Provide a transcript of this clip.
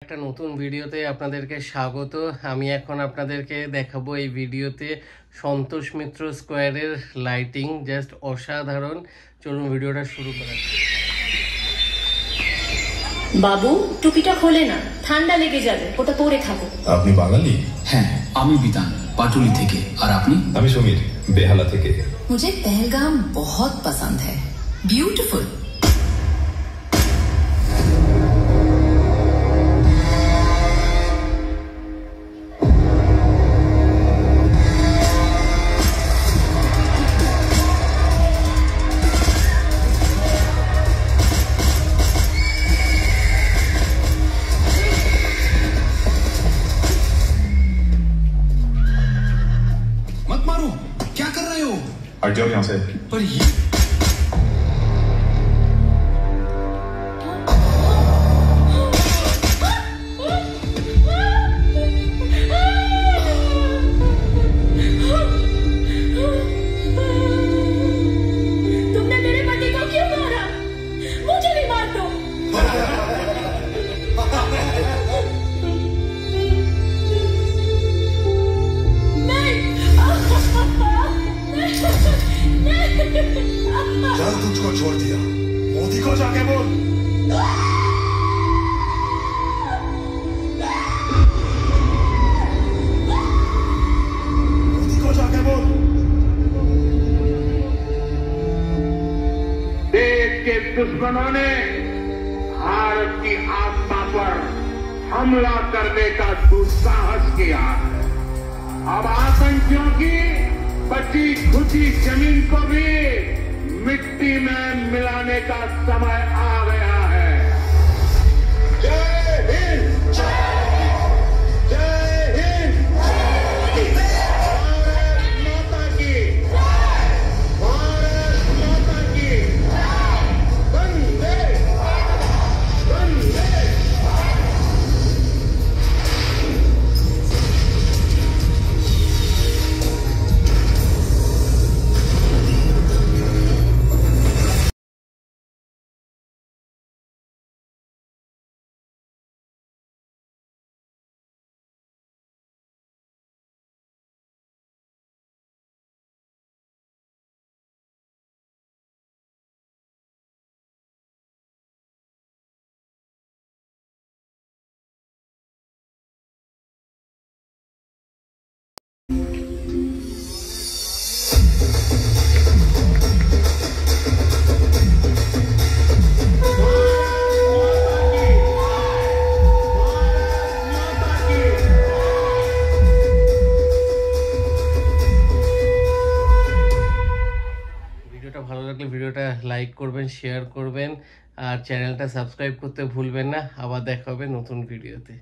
একটা নতুন ভিডিওতে আপনাদেরকে স্বাগত। আমি এখন আপনাদেরকে দেখাবো এই ভিডিওতে সন্তোষ মিত্র স্কোয়ারের লাইটিং, জাস্ট অসাধারণ। চলুন ভিডিওটা শুরু করা। বাবু টুপিটা খোলে না, ঠান্ডা লেগে যাবে, ওটা পরে খাবো। আপনি বাঙালি? হ্যাঁ, আমি বিতান পাটুলি থেকে। আর আপনি? আমি সমীর, বেহালা থেকে। मुझे पहलगाम बहुत पसंद है, ब्यूटीफुल। मत मारो, क्या कर रहे हो? हट जाओ यहाँ से। पर ये तुमने मेरे पति को क्यों मारा? मुझे भी मार दो। चल, तुझको छोड़ दिया, मोदी को जाके बोल। मोदी को जाके बोल। देश के दुश्मनों ने भारत की आत्मा पर हमला करने का दुस्साहस किया है। अब आतंकियों की बची खुची जमीन को भी मिट्टी में मिलाने का समय आ गया है। जय हिंद, जय हिंद, भारत माता की, भारत माता की, वंदे वंदे। ভিডিওটা ভালো লাগলে ভিডিওটা লাইক করবেন, শেয়ার করবেন, আর চ্যানেলটা সাবস্ক্রাইব করতে ভুলবেন না। আবার দেখা হবে নতুন ভিডিওতে।